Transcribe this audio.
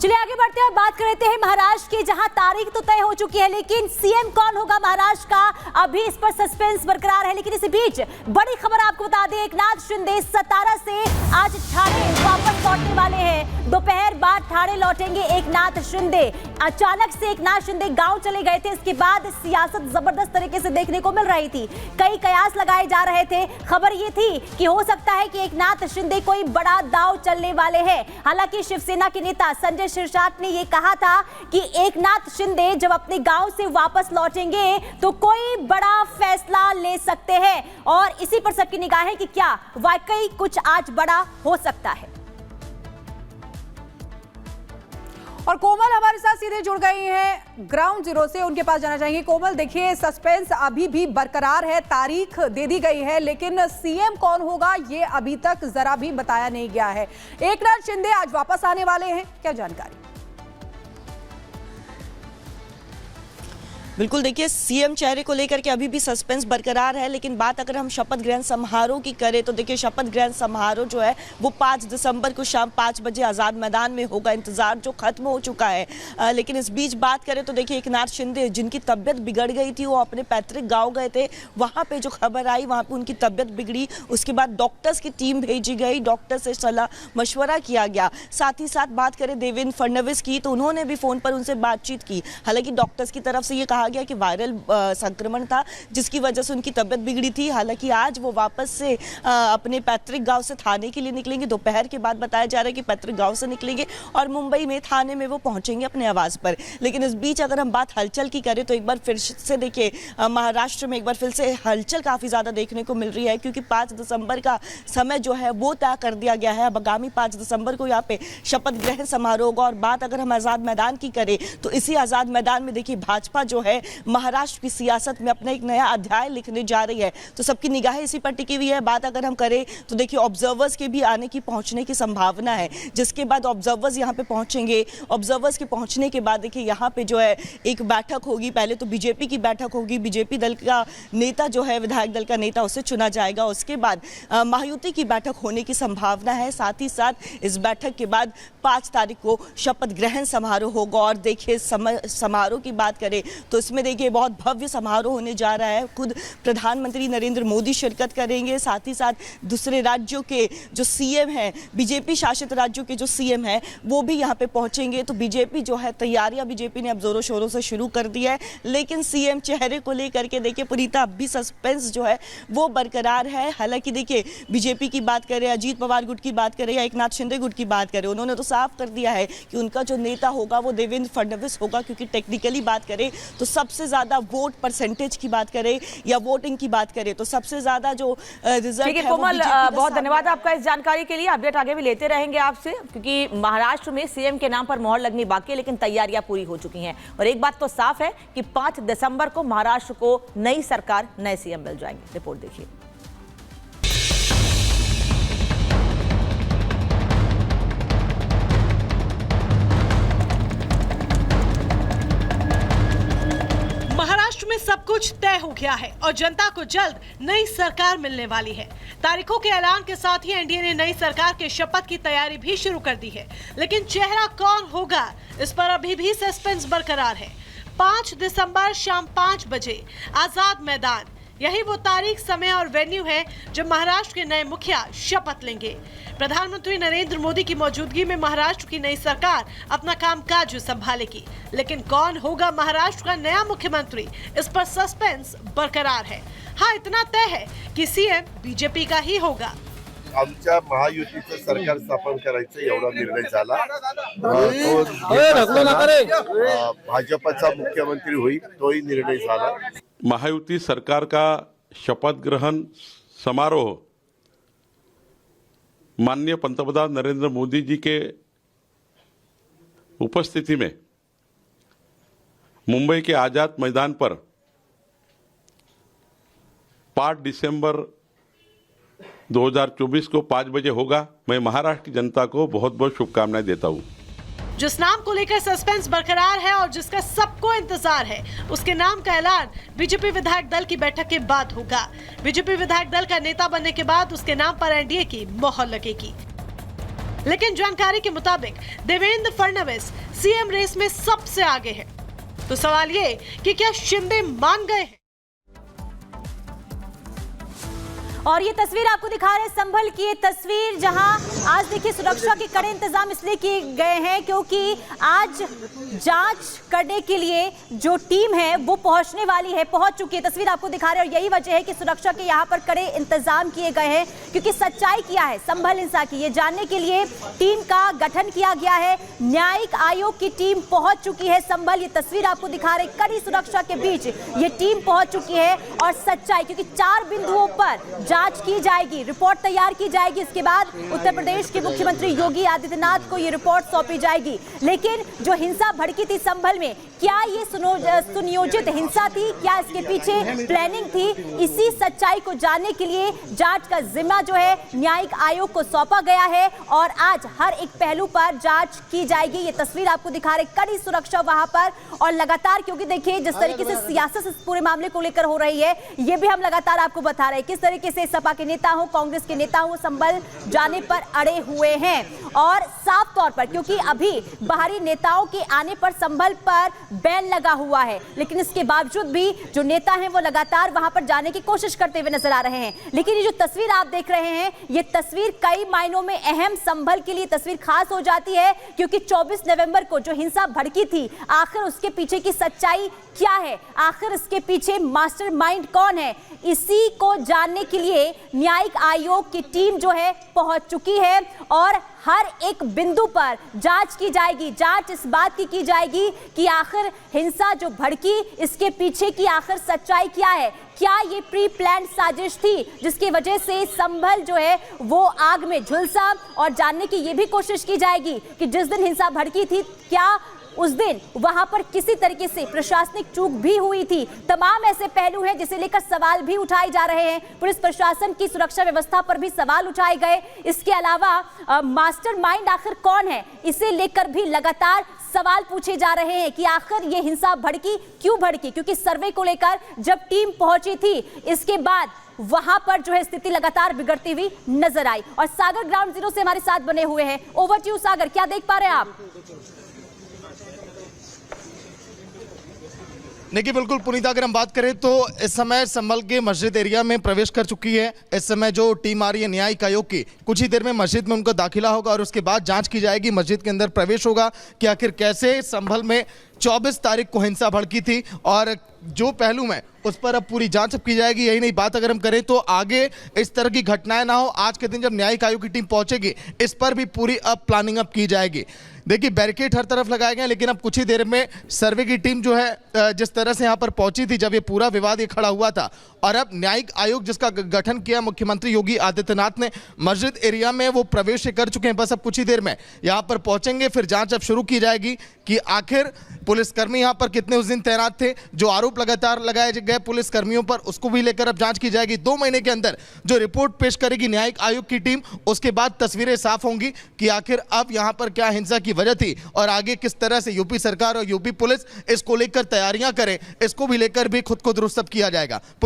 चलिए आगे बढ़ते हैं और बात कर लेते हैं महाराष्ट्र की, जहां तारीख तो तय हो चुकी है लेकिन सीएम कौन होगा महाराष्ट्र का, अभी इस पर सस्पेंस बरकरार है। लेकिन इसी बीच बड़ी खबर आपको बता दें, एकनाथ शिंदे सतारा से आज ठाणे वापस लौटने वाले हैं। दोपहर बाद ठाणे लौटेंगे एकनाथ शिंदे। अचानक से एकनाथ शिंदे गांव चले गए थे, इसके बाद सियासत जबरदस्त तरीके से देखने को मिल रही थी। कई कयास लगाए जा रहे थे। खबर ये थी कि हो सकता है कि एकनाथ शिंदे कोई बड़ा दांव चलने वाले हैं। हालांकि शिवसेना के नेता संजय शिरसाट ने यह कहा था कि एकनाथ शिंदे जब अपने गांव से वापस लौटेंगे तो कोई बड़ा फैसला ले सकते हैं, और इसी पर सबकी निगाह है कि क्या वाकई कुछ आज बड़ा हो सकता है। और कोमल हमारे साथ सीधे जुड़ गई हैं ग्राउंड जीरो से, उनके पास जाना चाहेंगे। कोमल, देखिए सस्पेंस अभी भी बरकरार है, तारीख दे दी गई है लेकिन सीएम कौन होगा ये अभी तक जरा भी बताया नहीं गया है। एकनाथ शिंदे आज वापस आने वाले हैं, क्या जानकारी? बिल्कुल, देखिए सीएम चेहरे को लेकर के अभी भी सस्पेंस बरकरार है। लेकिन बात अगर हम शपथ ग्रहण समारोह की करें तो देखिए शपथ ग्रहण समारोह जो है वो 5 दिसंबर को शाम 5 बजे आज़ाद मैदान में होगा। इंतजार जो खत्म हो चुका है। लेकिन इस बीच बात करें तो देखिए एकनाथ शिंदे जिनकी तबियत बिगड़ गई थी, वो अपने पैतृक गाँव गए थे। वहाँ पर जो खबर आई वहाँ पर उनकी तबियत बिगड़ी, उसके बाद डॉक्टर्स की टीम भेजी गई, डॉक्टर से सलाह मशवरा किया गया। साथ ही साथ बात करें देवेंद्र फडणवीस की तो उन्होंने भी फ़ोन पर उनसे बातचीत की। हालांकि डॉक्टर्स की तरफ से ये कहा गया कि वायरल संक्रमण था जिसकी वजह से उनकी तबियत बिगड़ी थी। हालांकि आज वो वापस से अपने पैतृक गांव से थाने के लिए निकलेंगे। दोपहर के बाद बताया जा रहा है कि पैतृक गांव से निकलेंगे और मुंबई में थाने में वो पहुंचेंगे अपने आवास पर। लेकिन इस बीच अगर हम बात हलचल की करें तो एक बार फिर से देखिए महाराष्ट्र में एक बार फिर से हलचल काफ़ी ज़्यादा देखने को मिल रही है, क्योंकि 5 दिसंबर का समय जो है वो तय कर दिया गया है। अब आगामी 5 दिसंबर को यहाँ पे शपथ ग्रहण समारोह होगा। और बात अगर हम आज़ाद मैदान की करें तो इसी आज़ाद मैदान में देखिए भाजपा जो है महाराष्ट्र की सियासत में अपना एक नया अध्याय लिखने जा रही है, तो सबकी निगाहें इसी पर टिकी हुई है। बात अगर हम करें तो देखिए ऑब्जर्वर्स के भी आने की पहुंचने की संभावना है, जिसके बाद ऑब्जर्वर्स यहां पे पहुंचेंगे। ऑब्जर्वर्स के पहुंचने के बाद देखिए यहां पे जो है एक बैठक होगी। पहले तो बीजेपी की बैठक होगी, बीजेपी दल का नेता जो है विधायक दल का नेता उसे चुना जाएगा। उसके बाद महायुति की बैठक होने की संभावना है। साथ ही साथ इस बैठक के बाद 5 तारीख को शपथ ग्रहण समारोह होगा। और देखिए समारोह की बात करें तो इसमें देखिए बहुत भव्य समारोह होने जा रहा है। खुद प्रधानमंत्री नरेंद्र मोदी शिरकत करेंगे। साथ ही साथ दूसरे राज्यों के जो सीएम हैं, बीजेपी शासित राज्यों के जो सीएम हैं, वो भी यहाँ पे पहुंचेंगे। तो बीजेपी जो है तैयारियां बीजेपी ने अब जोरों शोरों से शुरू कर दी है। लेकिन सीएम चेहरे को लेकर के देखिए पुनीता अब भी सस्पेंस जो है वो बरकरार है। हालांकि देखिए बीजेपी की बात करें, अजीत पवार गुट की बात करें या एकनाथ शिंदे गुट की बात करें, उन्होंने तो साफ कर दिया है कि उनका जो नेता होगा वो देवेंद्र फडणवीस होगा। क्योंकि टेक्निकली बात करें तो सबसे ज्यादा वोट परसेंटेज की बात करें या वोटिंग की बात करें तो सबसे ज्यादा जो रिजल्ट है कोमल, बहुत धन्यवाद आपका इस जानकारी के लिए। अपडेट आगे भी लेते रहेंगे आपसे, क्योंकि महाराष्ट्र में सीएम के नाम पर मोहर लगनी बाकी है लेकिन तैयारियां पूरी हो चुकी हैं। और एक बात तो साफ है कि 5 दिसंबर को महाराष्ट्र को नई सरकार, नए सीएम मिल जाएंगे। रिपोर्ट देखिए। महाराष्ट्र में सब कुछ तय हो गया है और जनता को जल्द नई सरकार मिलने वाली है। तारीखों के ऐलान के साथ ही एनडीए ने नई सरकार के शपथ की तैयारी भी शुरू कर दी है। लेकिन चेहरा कौन होगा इस पर अभी भी सस्पेंस बरकरार है। 5 दिसंबर शाम 5 बजे आजाद मैदान, यही वो तारीख, समय और वेन्यू है जब महाराष्ट्र के नए मुखिया शपथ लेंगे। प्रधानमंत्री नरेंद्र मोदी की मौजूदगी में महाराष्ट्र की नई सरकार अपना कामकाज संभालेगी। लेकिन कौन होगा महाराष्ट्र का नया मुख्यमंत्री, इस पर सस्पेंस बरकरार है। हाँ, इतना तय है कि सीएम बीजेपी का ही होगा। आमच्या महायुतीचं सरकार स्थापन करायचं एवढा निर्णय झाला। भाजपचा मुख्यमंत्री होईल तोही निर्णय झाला। महायुति सरकार का शपथ ग्रहण समारोह माननीय पंतप्रधान नरेंद्र मोदी जी के उपस्थिति में मुंबई के आजाद मैदान पर 5 दिसंबर 2024 को 5 बजे होगा। मैं महाराष्ट्र की जनता को बहुत बहुत शुभकामनाएं देता हूं। जिस नाम को लेकर सस्पेंस बरकरार है और जिसका सबको इंतजार है, उसके नाम का ऐलान बीजेपी विधायक दल की बैठक के बाद होगा। बीजेपी विधायक दल का नेता बनने के बाद उसके नाम पर एनडीए की मोहर लगेगी। लेकिन जानकारी के मुताबिक देवेंद्र फडणवीस सीएम रेस में सबसे आगे है। तो सवाल ये कि क्या शिंदे मान गए हैं? और ये तस्वीर आपको दिखा रहे हैं संभल की, ये तस्वीर जहां आज देखिए सुरक्षा के कड़े इंतजाम इसलिए किए गए हैं क्योंकि आज जांच करने के लिए जो टीम है वो पहुंचने वाली है, पहुंच चुकी है। तस्वीर आपको दिखा रहे हैं और यही वजह है कि सुरक्षा के यहां पर कड़े इंतजाम किए गए हैं क्योंकि सच्चाई क्या है संभल हिंसा की ये जानने के लिए टीम का गठन किया गया है। न्यायिक आयोग की टीम पहुंच चुकी है संभल, ये तस्वीर आपको दिखा रहे, कड़ी सुरक्षा के बीच ये टीम पहुंच चुकी है और सच्चाई क्योंकि 4 बिंदुओं पर जांच की जाएगी, रिपोर्ट तैयार की जाएगी। इसके बाद उत्तर प्रदेश के मुख्यमंत्री योगी आदित्यनाथ को ये रिपोर्ट सौंपी जाएगी। लेकिन जो हिंसा भड़की थी संभल में, क्या ये सुनियोजित हिंसा थी, क्या इसके पीछे प्लानिंग थी, इसी सच्चाई को जानने के लिए जांच का जिम्मा जो है न्यायिक आयोग को सौंपा गया है और आज हर एक पहलू पर जांच की जाएगी। ये तस्वीर आपको दिखा रहे, कड़ी सुरक्षा वहां पर और लगातार, क्योंकि देखिए जिस तरीके से सियासत इस पूरे मामले को लेकर हो रही है ये भी हम लगातार आपको बता रहे हैं किस तरीके से सपा के नेता हो, कांग्रेस के नेता हो, संभल जाने पर अड़े हुए हैं और साफ तौर पर क्योंकि अभी बाहरी नेताओं के आने पर संभल पर बैन लगा हुआ है, लेकिन इसके बावजूद भी जो नेता हैं वो लगातार वहां पर जाने की कोशिश करते हुए नजर आ रहे हैं। लेकिन ये जो तस्वीर आप देख रहे हैं ये तस्वीर कई मायनों में अहम, संभल के लिए तस्वीर खास हो जाती है क्योंकि 24 नवंबर को जो हिंसा भड़की थी आखिर उसके पीछे की सच्चाई क्या है, आखिर इसके पीछे मास्टरमाइंड कौन है, इसी को जानने के लिए न्यायिक आयोग की टीम जो है पहुंच चुकी है और हर एक बिंदु पर जांच की जाएगी। जांच इस बात की जाएगी कि आखिर हिंसा जो भड़की इसके पीछे की आखिर सच्चाई क्या है, क्या ये प्री प्लान साजिश थी जिसकी वजह से संभल जो है वो आग में झुलसा और जानने की ये भी कोशिश की जाएगी कि जिस दिन हिंसा भड़की थी क्या उस दिन वहां पर किसी तरीके से प्रशासनिक चूक भी हुई थी। तमाम ऐसे पहलू हैं जिसे लेकर सवाल भी उठाए जा रहे हैं। पुलिस प्रशासन की सुरक्षा व्यवस्था पर भी सवाल उठाए गए। इसके अलावा मास्टरमाइंड आखिर कौन है, इसे लेकर भी लगातार सवाल पूछे जा रहे हैं कि आखिर ये हिंसा भड़की क्यों भड़की, क्योंकि सर्वे को लेकर जब टीम पहुंची थी इसके बाद वहां पर जो है स्थिति लगातार बिगड़ती हुई नजर आई। और सागर ग्राउंड जीरो से हमारे साथ बने हुए हैं, ओवर टू यू सागर, क्या देख पा रहे हैं आप? देखिए बिल्कुल पुनीता, अगर हम बात करें तो इस समय संभल के मस्जिद एरिया में प्रवेश कर चुकी है। इस समय जो टीम आ रही है न्यायिक आयोग की, कुछ ही देर में मस्जिद में उनका दाखिला होगा और उसके बाद जांच की जाएगी, मस्जिद के अंदर प्रवेश होगा कि आखिर कैसे संभल में 24 तारीख को हिंसा भड़की थी और जो पहलू में उस पर अब पूरी जांच अब की जाएगी। यही नहीं, बात अगर हम करें तो आगे इस तरह की घटनाएं ना हो, आज के दिन जब न्यायिक आयोग की टीम पहुंचेगी इस पर भी पूरी अब प्लानिंग अब की जाएगी। देखिए बैरिकेड हर तरफ लगाए गए, लेकिन अब कुछ ही देर में सर्वे की टीम जो है जिस तरह से यहाँ पर पहुंची थी जब ये पूरा विवाद ये खड़ा हुआ था और अब न्यायिक आयोग जिसका गठन किया मुख्यमंत्री योगी आदित्यनाथ ने, मस्जिद एरिया में वो प्रवेश कर चुके हैं। बस अब कुछ ही देर में यहाँ पर पहुंचेंगे, फिर जांच अब शुरू की जाएगी कि आखिर पुलिसकर्मी यहाँ पर कितने उस दिन तैनात थे, जो आरोप लगातार लगाए गए पुलिसकर्मियों पर उसको भी लेकर अब जांच की जाएगी। 2 महीने के अंदर जो रिपोर्ट पेश करेगी न्यायिक आयोग की टीम, उसके बाद तस्वीरें साफ होंगी कि आखिर अब यहाँ पर क्या हिंसा की वजह थी और आगे किस तरह से यूपी सरकार और यूपी पुलिस इसको लेकर तैयारियां करे, इसको भी लेकर भी खुद को दुरुस्त किया जाएगा।